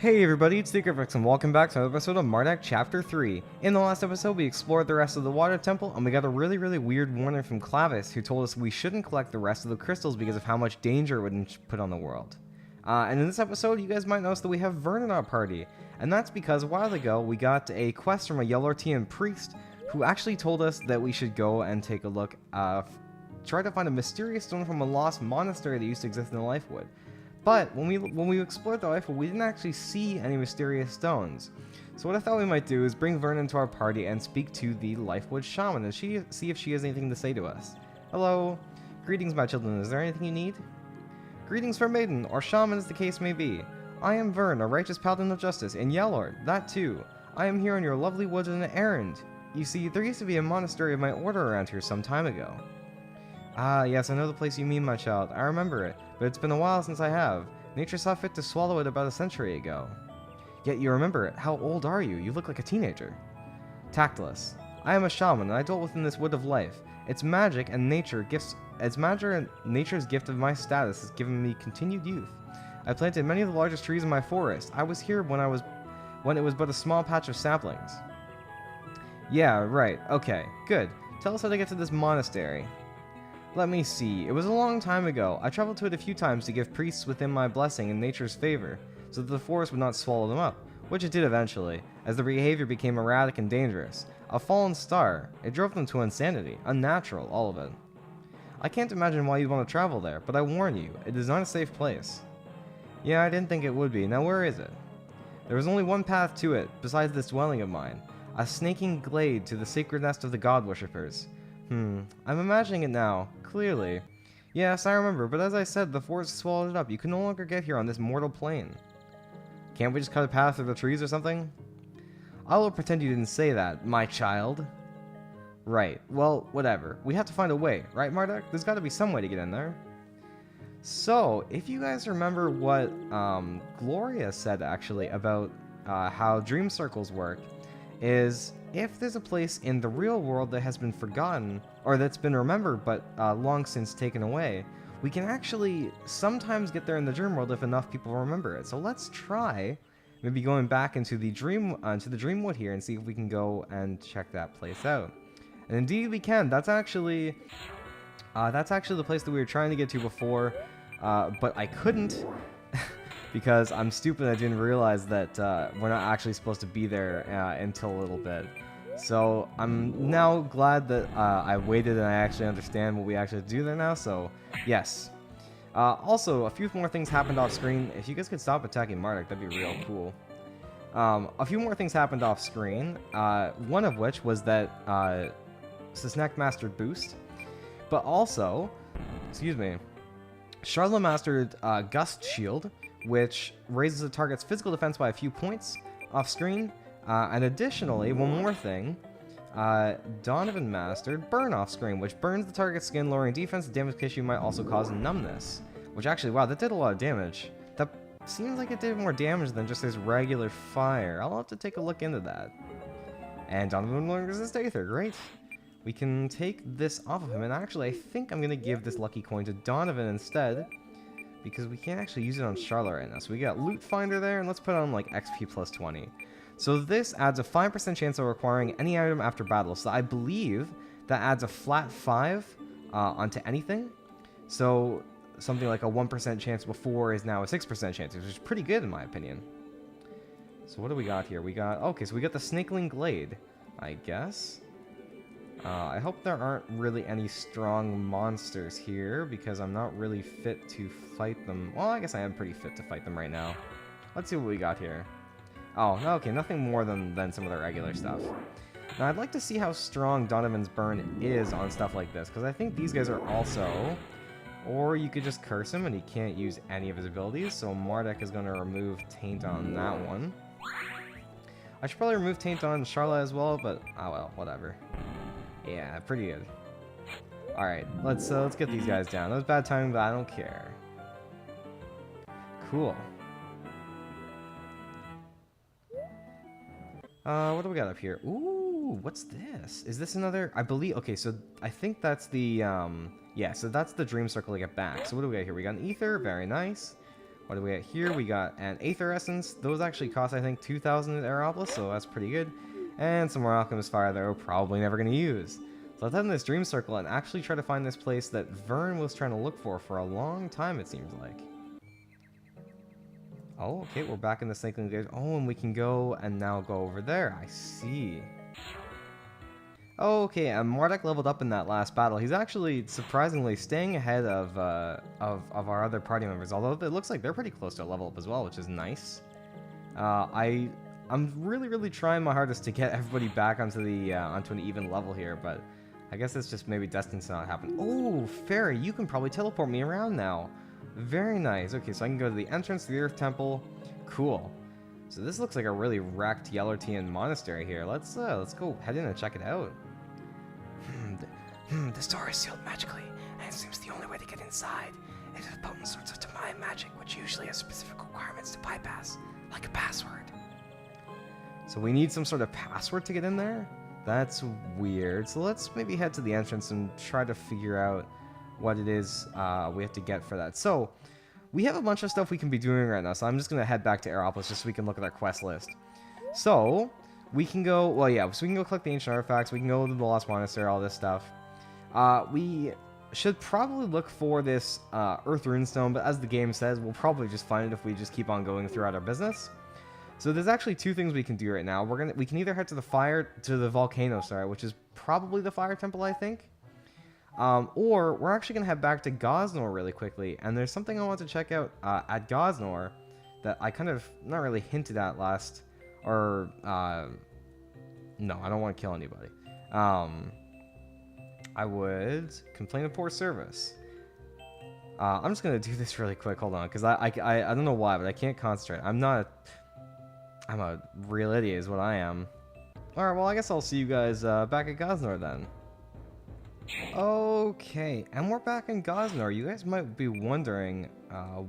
Hey everybody, it's TheCrifix and welcome back to another episode of Mardek Chapter 3. In the last episode, we explored the rest of the water temple, and we got a really weird warning from Clavis, who told us we shouldn't collect the rest of the crystals because of how much danger it would put on the world. And in this episode, you guys might notice that we have Vern in our party, and that's because a while ago, we got a quest from a Yellow-Artean priest, who actually told us that we should go and take a look, try to find a mysterious stone from a lost monastery that used to exist in the Lifewood. But when we explored the Lifewood, we didn't actually see any mysterious stones. So what I thought we might do is bring Vern into our party and speak to the Lifewood shaman and see if she has anything to say to us. Hello. Greetings, my children. Is there anything you need? Greetings for maiden, or shaman as the case may be. I am Vern, a righteous paladin of justice, and Yellord, that too. I am here on your lovely woods on an errand. You see, there used to be a monastery of my order around here some time ago. Ah, yes, I know the place you mean, my child. I remember it, but it's been a while since I have. Nature saw fit to swallow it about a century ago. Yet you remember it. How old are you? You look like a teenager. Tactless. I am a shaman, and I dwell within this wood of life. Its magic and nature's gift of my status has given me continued youth. I planted many of the largest trees in my forest. I was here when it was but a small patch of saplings. Yeah, right. Okay, good. Tell us how to get to this monastery. Let me see. It was a long time ago. I traveled to it a few times to give priests within my blessing in nature's favor, so that the forest would not swallow them up, which it did eventually, as their behavior became erratic and dangerous. A fallen star. It drove them to insanity. Unnatural, all of it. I can't imagine why you'd want to travel there, but I warn you, it is not a safe place. Yeah, I didn't think it would be. Now where is it? There was only one path to it, besides this dwelling of mine. A snaking glade to the sacred nest of the god worshippers. I'm imagining it now. Clearly. Yes, I remember, but as I said, the forest swallowed it up. You can no longer get here on this mortal plane. Can't we just cut a path through the trees or something? I will pretend you didn't say that, my child. Right. Well, whatever. We have to find a way, right, Mardek? There's got to be some way to get in there. So, if you guys remember what Gloria said, actually, about how dream circles work, is if there's a place in the real world that has been forgotten, or that's been remembered but long since taken away, we can actually sometimes get there in the dream world if enough people remember it. So let's try maybe going back into the Dreamwood here and see if we can go and check that place out. And indeed we can. That's actually the place that we were trying to get to before, but I couldn't because I'm stupid. I didn't realize that we're not actually supposed to be there until a little bit. So I'm now glad that I waited and I actually understand what we actually do there now, so yes. Also, a few more things happened off screen. If you guys could stop attacking Mardek, that'd be real cool. A few more things happened off screen, one of which was that Snack mastered Boost, but also, excuse me, Charlotte mastered Gust Shield, which raises the target's physical defense by a few points off screen. And additionally, one more thing, Donovan mastered Burn off screen, which burns the target's skin, lowering defense. The damage issue might also cause numbness, which actually, wow, that did a lot of damage. That seems like it did more damage than just his regular fire. I'll have to take a look into that. And Donovan will resist Aether, great. We can take this off of him, and actually, I think I'm going to give this lucky coin to Donovan instead, because we can't actually use it on Charlotte right now. So we got Loot Finder there, and let's put on, like, XP plus 20. So this adds a 5% chance of acquiring any item after battle. So I believe that adds a flat 5 onto anything. So something like a 1% chance before is now a 6% chance, which is pretty good in my opinion. So what do we got here? We got, okay, so we got the Snakeling Glade, I guess. I hope there aren't really any strong monsters here, because I'm not really fit to fight them. Well, I guess I am pretty fit to fight them right now. Let's see what we got here. Oh, okay, nothing more than some of the regular stuff. Now, I'd like to see how strong Donovan's Burn is on stuff like this, because I think these guys are also... Or you could just curse him and he can't use any of his abilities, so Mardek is going to remove Taint on that one. I should probably remove Taint on Charlotte as well, but oh well, whatever. Yeah, pretty good. Alright, let's get these guys down. That was bad timing, but I don't care. Cool. What do we got up here? Ooh, what's this? Is this another? I believe. Okay, so I think that's the yeah. So that's the dream circle to get back. So what do we got here? We got an ether, very nice. What do we got here? We got an Aether Essence. Those actually cost, I think, 2,000 at Aeropolis, so that's pretty good. And some more Alchemist Fire that we're probably never going to use. So let's head in this Dream Circle and actually try to find this place that Vern was trying to look for a long time, it seems like. Oh, okay, we're back in the Snakeling Gate. Oh, and we can go and now go over there. I see. Okay, and Mardek leveled up in that last battle. He's actually surprisingly staying ahead of our other party members, although it looks like they're pretty close to a level up as well, which is nice. I'm really trying my hardest to get everybody back onto the onto an even level here, but I guess it's just maybe destined to not happen. Oh, Fairy, you can probably teleport me around now. Very nice. Okay, so I can go to the entrance to the Earth Temple. Cool. So this looks like a really wrecked Yellertian monastery here. Let's go head in and check it out. This door is sealed magically, and it seems the only way to get inside. It is a potent source of divine magic, which usually has specific requirements to bypass, like a password. So we need some sort of password to get in there? That's weird. So let's maybe head to the entrance and try to figure out what it is we have to get for that. So we have a bunch of stuff we can be doing right now, so I'm just going to head back to Aeropolis just so we can look at our quest list. So we can go, well, yeah, so we can go collect the ancient artifacts, we can go to the Lost Monastery, all this stuff. We should probably look for this Earth Runestone, but as the game says, we'll probably just find it if we just keep on going throughout our business. So there's actually two things we can do right now. We can either head to the volcano, which is probably the Fire Temple, I think. Or we're actually going to head back to Gosnor really quickly, and there's something I want to check out at Gosnor that I kind of not really hinted at last, or no, I don't want to kill anybody. I would complain of poor service. I'm just going to do this really quick, hold on, because I don't know why, but I can't concentrate. I'm a real idiot is what I am. Alright, well I guess I'll see you guys back at Gosnor then. Okay, and we're back in Gosnor. You guys might be wondering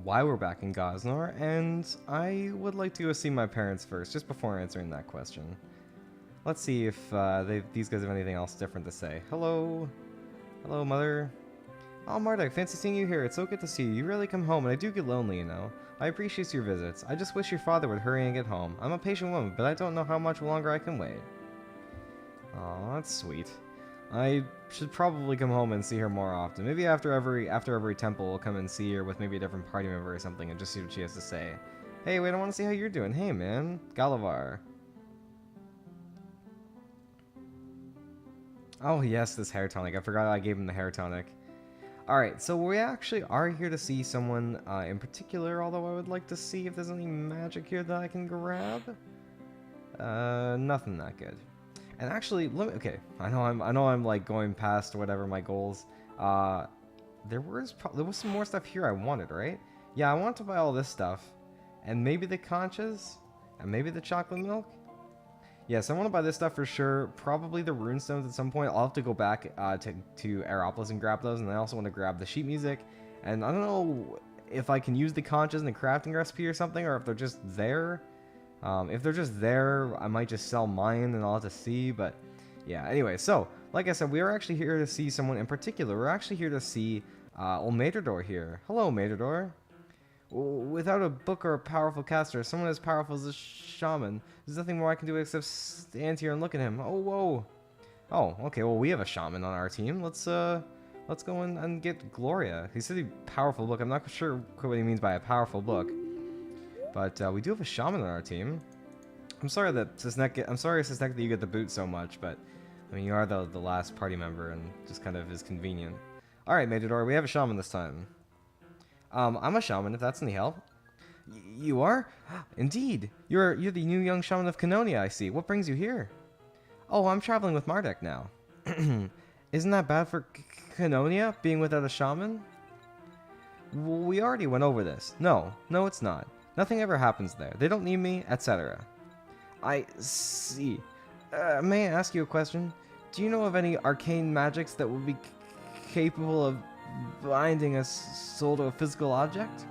why we're back in Gosnor, and I would like to go see my parents first, just before answering that question. Let's see if these guys have anything else different to say. Hello? Hello, Mother? Oh, Mardek, fancy seeing you here. It's so good to see you. You really come home, and I do get lonely, you know. I appreciate your visits. I just wish your father would hurry and get home. I'm a patient woman, but I don't know how much longer I can wait. Aw, that's sweet. I should probably come home and see her more often. Maybe after every temple, we'll come and see her with maybe a different party member or something and just see what she has to say. Hey, wait, I want to see how you're doing. Hey, man. Galavar. Oh, yes, this hair tonic. I forgot I gave him the hair tonic. Alright, so we actually are here to see someone in particular, although I would like to see if there's any magic here that I can grab. Nothing that good. And actually, okay, I know I'm like going past whatever my goals. There was some more stuff here I wanted, right? Yeah, I want to buy all this stuff, and maybe the conchas, and maybe the chocolate milk. Yes, I want to buy this stuff for sure. Probably the runestones at some point. I'll have to go back to Aeropolis and grab those, and I also want to grab the sheet music. And I don't know if I can use the conchas in the crafting recipe or something, or if they're just there. If they're just there, I might just sell mine and I'll have to see, but yeah, anyway, so, like I said, we are actually here to see someone in particular. We're actually here to see old Matador here. Hello, Matador. Without a book or a powerful caster, someone as powerful as a shaman, there's nothing more I can do except stand here and look at him. Oh, whoa. Oh, okay, well, we have a shaman on our team. Let's go and get Gloria. He said powerful book. I'm not sure what he means by a powerful book. But we do have a shaman on our team. I'm sorry, Cisnek, that you get the boot so much, but I mean, you are the last party member, and just kind of is convenient. All right, Matador, we have a shaman this time. I'm a shaman, if that's any help. You are? Indeed. You're the new young shaman of Canonia, I see. What brings you here? Oh, I'm traveling with Mardek now. Isn't that bad for Canonia, being without a shaman? Well, we already went over this. No, it's not. Nothing ever happens there. They don't need me, etc. I see. May I ask you a question? Do you know of any arcane magics that would be capable of binding a soul to a physical object?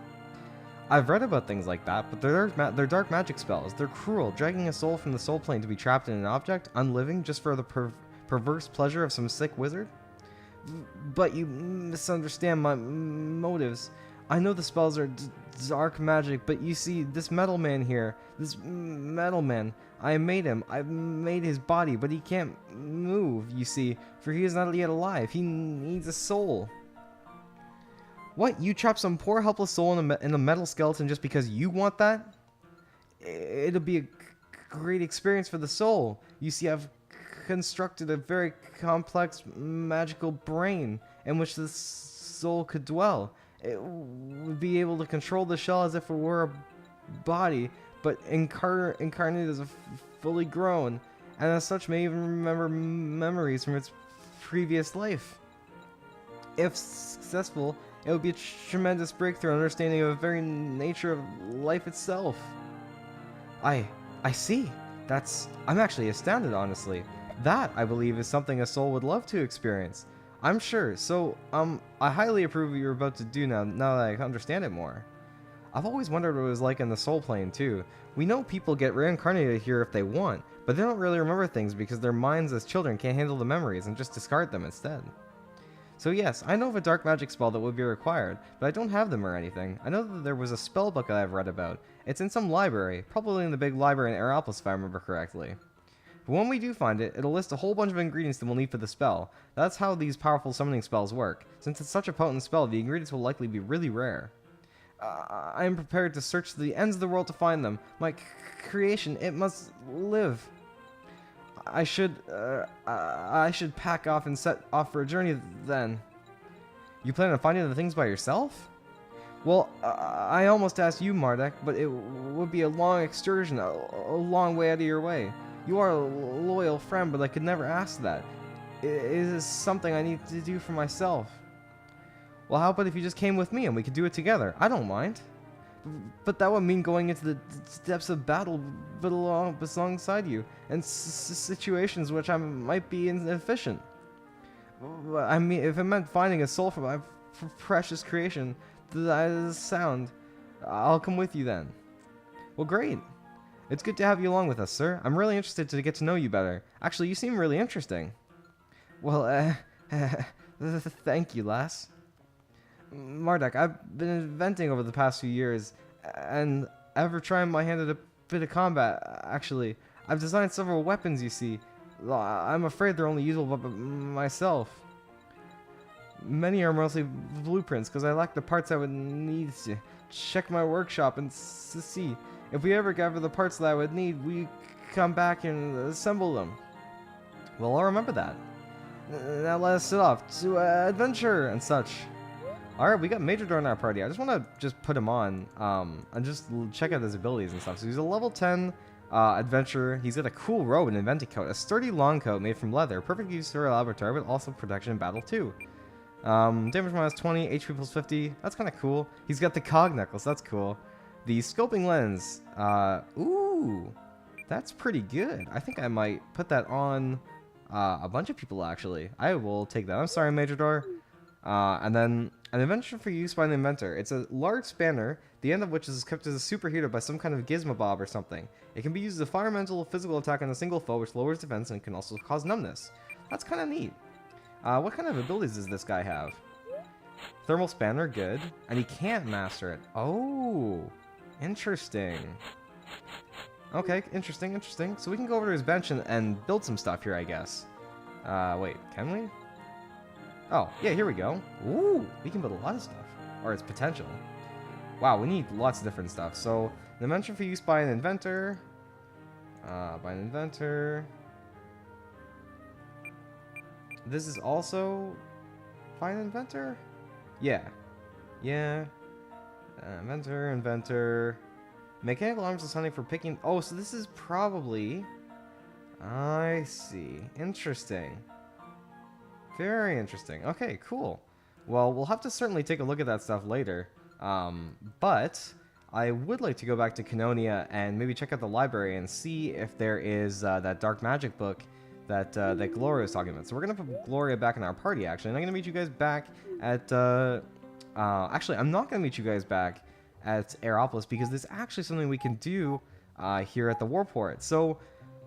I've read about things like that, but they're dark magic spells. They're cruel, dragging a soul from the soul plane to be trapped in an object, unliving, just for the perverse pleasure of some sick wizard. But you misunderstand my motives. I know the spells are dark magic, but you see, this metal man here, I made him. I made his body, but he can't move, you see, for he is not yet alive. He needs a soul. What? You trapped some poor helpless soul in a metal skeleton just because you want that? It'll be a great experience for the soul. You see, I've constructed a very complex magical brain in which the soul could dwell. It would be able to control the shell as if it were a body, but incarnated as a fully grown, and as such may even remember memories from its previous life. If successful, it would be a tremendous breakthrough in understanding of the very nature of life itself. I see. I'm actually astounded, honestly. That, I believe, is something a soul would love to experience. I'm sure. So, I highly approve of what you're about to do now that I understand it more. I've always wondered what it was like in the soul plane, too. We know people get reincarnated here if they want, but they don't really remember things because their minds as children can't handle the memories and just discard them instead. So yes, I know of a dark magic spell that would be required, but I don't have them or anything. I know that there was a spell book that I've read about. It's in some library, probably in the big library in Aeropolis if I remember correctly. But when we do find it, it'll list a whole bunch of ingredients that we'll need for the spell. That's how these powerful summoning spells work. Since it's such a potent spell, the ingredients will likely be really rare. I am prepared to search the ends of the world to find them. My creation, it must live. I should pack off and set off for a journey then. You plan on finding the things by yourself? Well, I almost asked you, Mardek, but it would be a long excursion, a long way out of your way. You are a loyal friend, but I could never ask that. It is something I need to do for myself. Well, how about if you just came with me and we could do it together? I don't mind. But that would mean going into the depths of battle alongside you, and situations which I might be inefficient. I mean, if it meant finding a soul for my precious creation, that is sound. I'll come with you then. Well, great. It's good to have you along with us, sir. I'm really interested to get to know you better. Actually, you seem really interesting. Well, thank you, lass. Mardek, I've been inventing over the past few years, and ever trying my hand at a bit of combat, actually. I've designed several weapons, you see. I'm afraid they're only usable by myself. Many are mostly blueprints, because I lack the parts I would need to check my workshop and see. If we ever gather the parts that I would need, we come back and assemble them. Well, I'll remember that. Now let us set off to adventure and such. Alright, we got Major Door in our party. I just want to put him on and just check out his abilities and stuff. So he's a level 10 adventurer. He's got a cool robe and invented coat. A sturdy long coat made from leather. Perfect use for a laboratory, but also protection in battle too. Damage minus 20, HP plus 50. That's kind of cool. He's got the cog necklace. That's cool. The scoping lens. Ooh, that's pretty good. I think I might put that on a bunch of people, actually. I will take that. I'm sorry, Major Door. And then an invention for use by an inventor. It's a large spanner, the end of which is kept as a superheater by some kind of gizmo bob or something. It can be used as a firemental physical attack on a single foe, which lowers defense and can also cause numbness. That's kind of neat. What kind of abilities does this guy have? Thermal spanner, good. And he can't master it. Oh, interesting. Okay, interesting. So we can go over to his bench and build some stuff here, I guess. Wait, can we? Oh, yeah, here we go. Ooh, we can build a lot of stuff. Or its potential. Wow, we need lots of different stuff. So, an invention for use by an inventor. This is also by an inventor? Yeah. Inventor. Mechanical arms is something for picking. Oh, so this is probably. I see. Interesting. Very interesting. Okay, cool. Well, we'll have to certainly take a look at that stuff later. But I would like to go back to Canonia and maybe check out the library and see if there is that dark magic book that that Gloria was talking about. So we're gonna put Gloria back in our party, actually, and I'm gonna meet you guys back at. Actually, I'm not gonna meet you guys back at Aeropolis because there's actually something we can do here at the Warport. So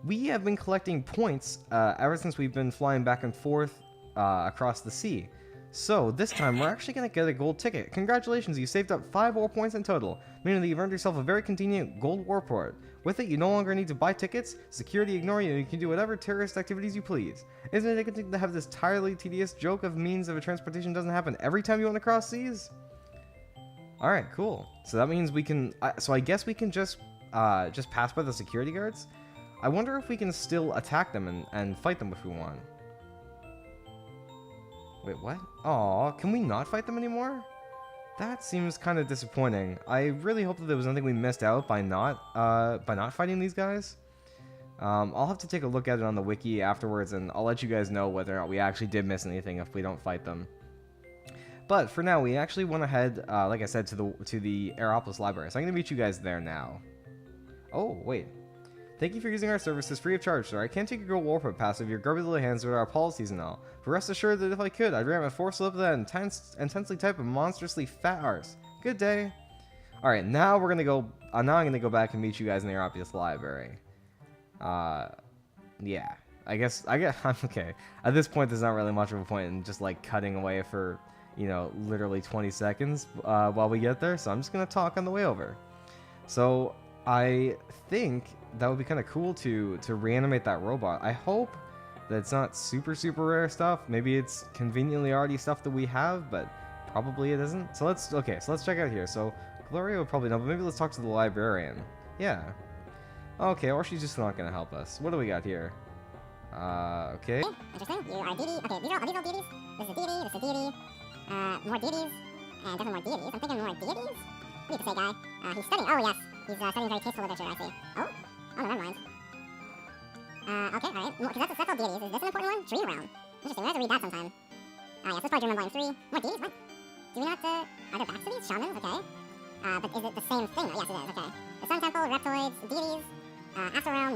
we have been collecting points ever since we've been flying back and forth across the sea. So, this time we're actually going to get a gold ticket. Congratulations, you saved up 5 war points in total, meaning that you've earned yourself a very convenient gold warport. With it, you no longer need to buy tickets, security ignore you, and you can do whatever terrorist activities you please. Isn't it a good thing to have this entirely tedious joke of means of transportation doesn't happen every time you want to cross seas? Alright, cool. So that means we can, so I guess we can just pass by the security guards? I wonder if we can still attack them and fight them if we want. Wait, what? Aw, can we not fight them anymore? That seems kind of disappointing. I really hope that there was nothing we missed out by not fighting these guys. I'll have to take a look at it on the wiki afterwards, and I'll let you guys know whether or not we actually did miss anything if we don't fight them. But for now, we actually went ahead, like I said, to the Aeropolis Library. So I'm gonna meet you guys there now. Oh, wait. Thank you for using our services free of charge, sir. I can't take your gold warport pass if your grubby little hands with our policies and all. But rest assured that if I could, I'd ram a force slip that intensely type of monstrously fat arse. Good day. Alright, now we're gonna go, now I'm gonna go back and meet you guys in the Aeropolis Library. Yeah. I guess, I'm okay. At this point, there's not really much of a point in just, like, cutting away for, you know, literally 20 seconds, while we get there. So I'm just gonna talk on the way over. So, I think that would be kind of cool to reanimate that robot. I hope that it's not super rare stuff. Maybe it's conveniently already stuff that we have, but probably it isn't. So let's check out here. So Gloria would probably know, but maybe let's talk to the librarian. Yeah. Okay, or she's just not gonna help us. What do we got here? Okay. Interesting. You are a deity. Okay, these are all deities. This is a deity, this is a deity. More deities. And definitely more deities. I'm thinking more deities? What do you say, guy? He's studying. Oh, yes. He's studying very tasteful literature, I see. Oh, no, never mind. Okay, alright. Because that's all deities. Is this an important one? Dream realm. Interesting. We'll have to read that sometime. Yes, this is probably Dream realm volume 3. More deities? What? Do we not, are there backs to these? Shamans? Okay. But is it the same thing? Oh, yes, it is. Okay. The Sun Temple, Reptoids, deities, Astral Realm,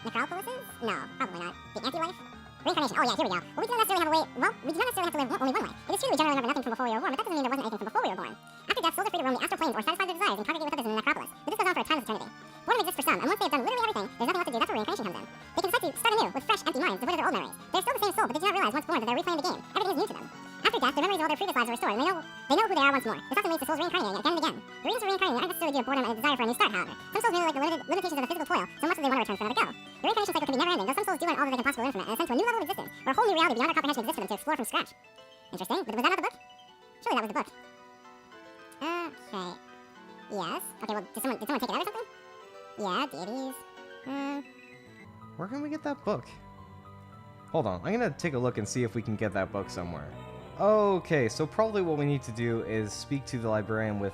Necropolises? No, probably not. The Anti-Life? Reincarnation. Oh, yeah, here we go. Well, we do not necessarily have a way. Well, we do not necessarily have to live only one way. It is true that we generally remember nothing from before we were born, but that doesn't mean there wasn't anything from before we were born. After death, souls are free to roam the astral planes or satisfy their desires and congregate with others in the necropolis. But this goes on for a timeless eternity. Boredom exists for some, and once they have done literally everything, there's nothing left to do. That's where reincarnation comes in. They can decide to start anew with fresh, empty minds, devoid of their old memories. They're still the same soul, but they do not realize once born that they're replaying the game. Everything is new to them. After death, their memories of all their previous lives are restored, and they know who they are once more. This often leads to souls reincarnating again and again. The reasons for reincarnating aren't necessarily due to boredom and a desire for a new start, however. Some souls merely like the limitations of the physical toil so much that they want to return for another go. The reincarnation cycle can be never-ending, though some souls do learn all that they can possibly learn from it and ascend to a new level of existence, where a whole new reality beyond our comprehension exists for them to explore from scratch. Interesting. Was that not the book? Surely that was the book. Okay. Yes. Okay, well, did someone take it out or something? Yeah, deities. Where can we get that book? Hold on, I'm gonna take a look and see if we can get that book somewhere. Okay, so probably what we need to do is speak to the librarian with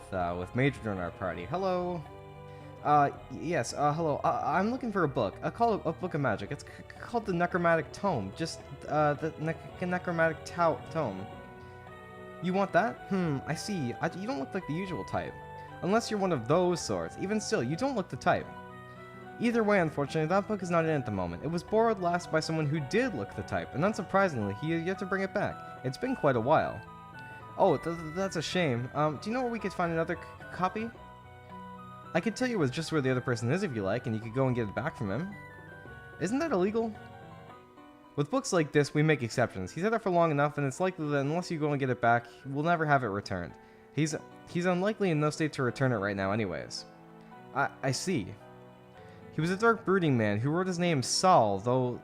Major during our party. Hello. Yes. Hello. I'm looking for a book. Called a book of magic. It's called the Necromantic Tome. Just the Necromantic Tome. You want that? I see. You don't look like the usual type. Unless you're one of those sorts. Even still, you don't look the type. Either way, unfortunately, that book is not in at the moment. It was borrowed last by someone who did look the type, and unsurprisingly, he had yet to bring it back. It's been quite a while. Oh, that's a shame. Do you know where we could find another copy? I could tell you just where the other person is if you like, and you could go and get it back from him. Isn't that illegal? With books like this, we make exceptions. He's had it for long enough, and it's likely that unless you go and get it back, we'll never have it returned. He's unlikely in no state to return it right now anyways. I see. He was a dark brooding man who wrote his name Saul, though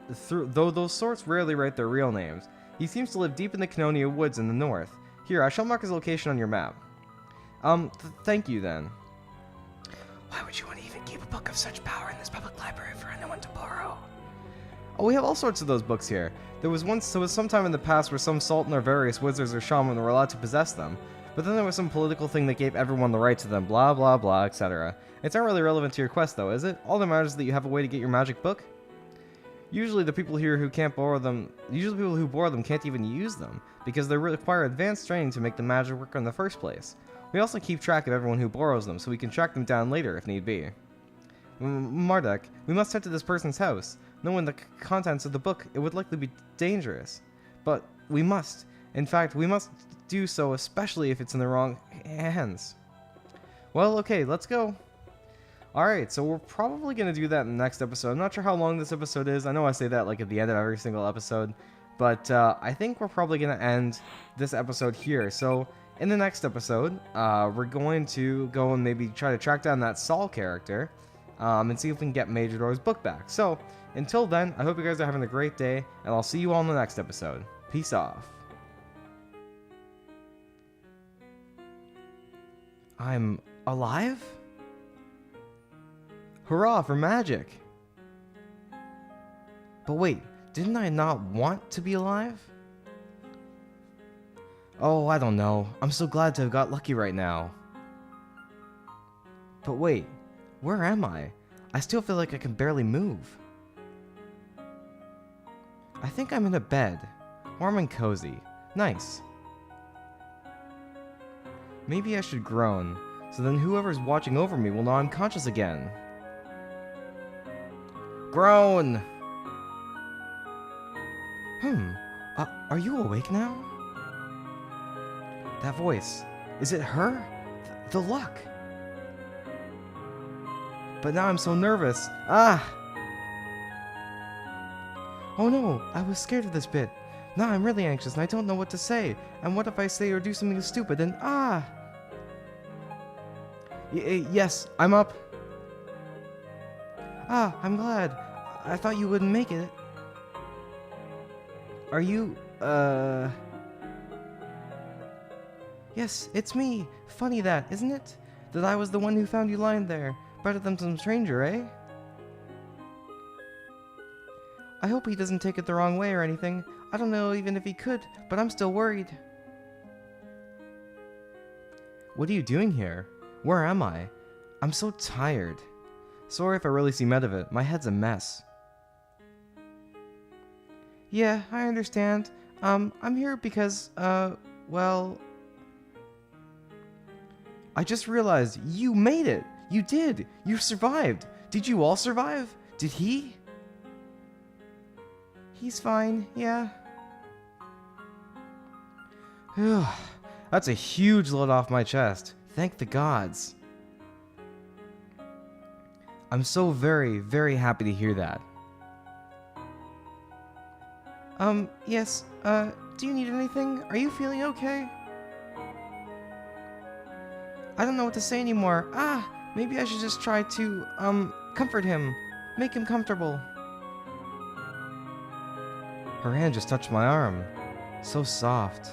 those sorts rarely write their real names. He seems to live deep in the Cannonia woods in the north. Here, I shall mark his location on your map. Thank you then. Why would you want to even keep a book of such power in this public library for anyone to borrow? Oh, we have all sorts of those books here. There was some time in the past where some sultan or various wizards or shaman were allowed to possess them. But then there was some political thing that gave everyone the right to them, blah blah blah, etc. It's not really relevant to your quest though, is it? All that matters is that you have a way to get your magic book. Usually the people here who can't borrow them, people who borrow them can't even use them, because they require advanced training to make the magic work in the first place. We also keep track of everyone who borrows them, so we can track them down later if need be. Mardek, we must head to this person's house. Knowing the contents of the book, it would likely be dangerous. But we must. In fact, we must do so, especially if it's in the wrong hands. Well, okay, let's go. Alright, so we're probably going to do that in the next episode. I'm not sure how long this episode is. I know I say that like at the end of every single episode. But I think we're probably going to end this episode here. So in the next episode, we're going to go and maybe try to track down that Saul character and see if we can get Majordoor's book back. So until then, I hope you guys are having a great day, and I'll see you all in the next episode. Peace off. I'm alive? Hurrah for magic! But wait, didn't I not want to be alive? Oh, I don't know. I'm so glad to have got lucky right now. But wait, where am I? I still feel like I can barely move. I think I'm in a bed. Warm and cozy. Nice. Maybe I should groan, so then whoever's watching over me will know I'm conscious again. Groan! Are you awake now? That voice, is it her? The luck! But now I'm so nervous. Ah! Oh no, I was scared of this bit. Now I'm really anxious and I don't know what to say. And what if I say or do something stupid and ah! Yes, I'm up. Ah, I'm glad. I thought you wouldn't make it. Are you, Yes, it's me. Funny that, isn't it? That I was the one who found you lying there. Better than some stranger, eh? I hope he doesn't take it the wrong way or anything. I don't know even if he could, but I'm still worried. What are you doing here? Where am I? I'm so tired. Sorry if I really seem out of it. My head's a mess. Yeah, I understand. I'm here because, well... I just realized you made it! You did! You survived! Did you all survive? Did he? He's fine, yeah. Phew. That's a huge load off my chest. Thank the gods. I'm so very, very happy to hear that. Yes, do you need anything? Are you feeling okay? I don't know what to say anymore. Ah, maybe I should just try to, comfort him. Make him comfortable. Her hand just touched my arm. So soft.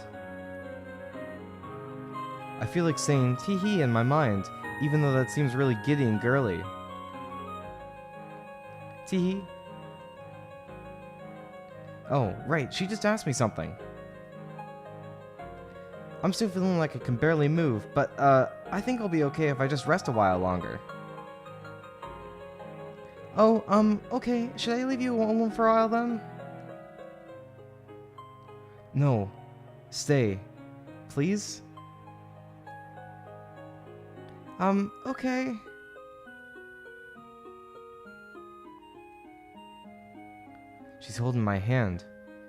I feel like saying tee-hee in my mind, even though that seems really giddy and girly. Tee-hee? Oh, right, she just asked me something. I'm still feeling like I can barely move, but, I think I'll be okay if I just rest a while longer. Oh, okay, should I leave you alone for a while then? No. Stay. Please? Okay. She's holding my hand.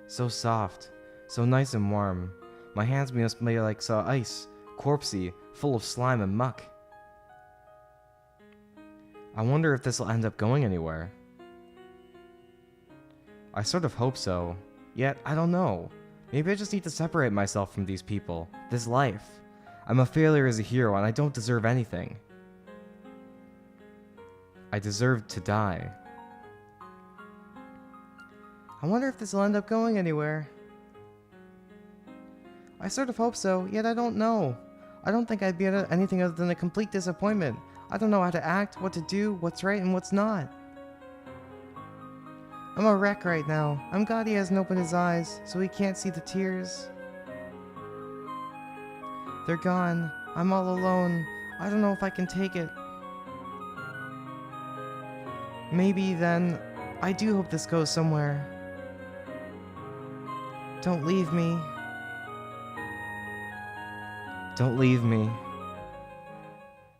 So soft. So nice and warm. My hands must be like ice, corpsey, full of slime and muck. I wonder if this will end up going anywhere. I sort of hope so. Yet, I don't know. Maybe I just need to separate myself from these people, this life. I'm a failure as a hero and I don't deserve anything. I deserve to die. I wonder if this will end up going anywhere. I sort of hope so, yet I don't know. I don't think I'd be anything other than a complete disappointment. I don't know how to act, what to do, what's right and what's not. I'm a wreck right now. I'm glad he hasn't opened his eyes, so he can't see the tears. They're gone. I'm all alone. I don't know if I can take it. Maybe then, I do hope this goes somewhere. Don't leave me. Don't leave me.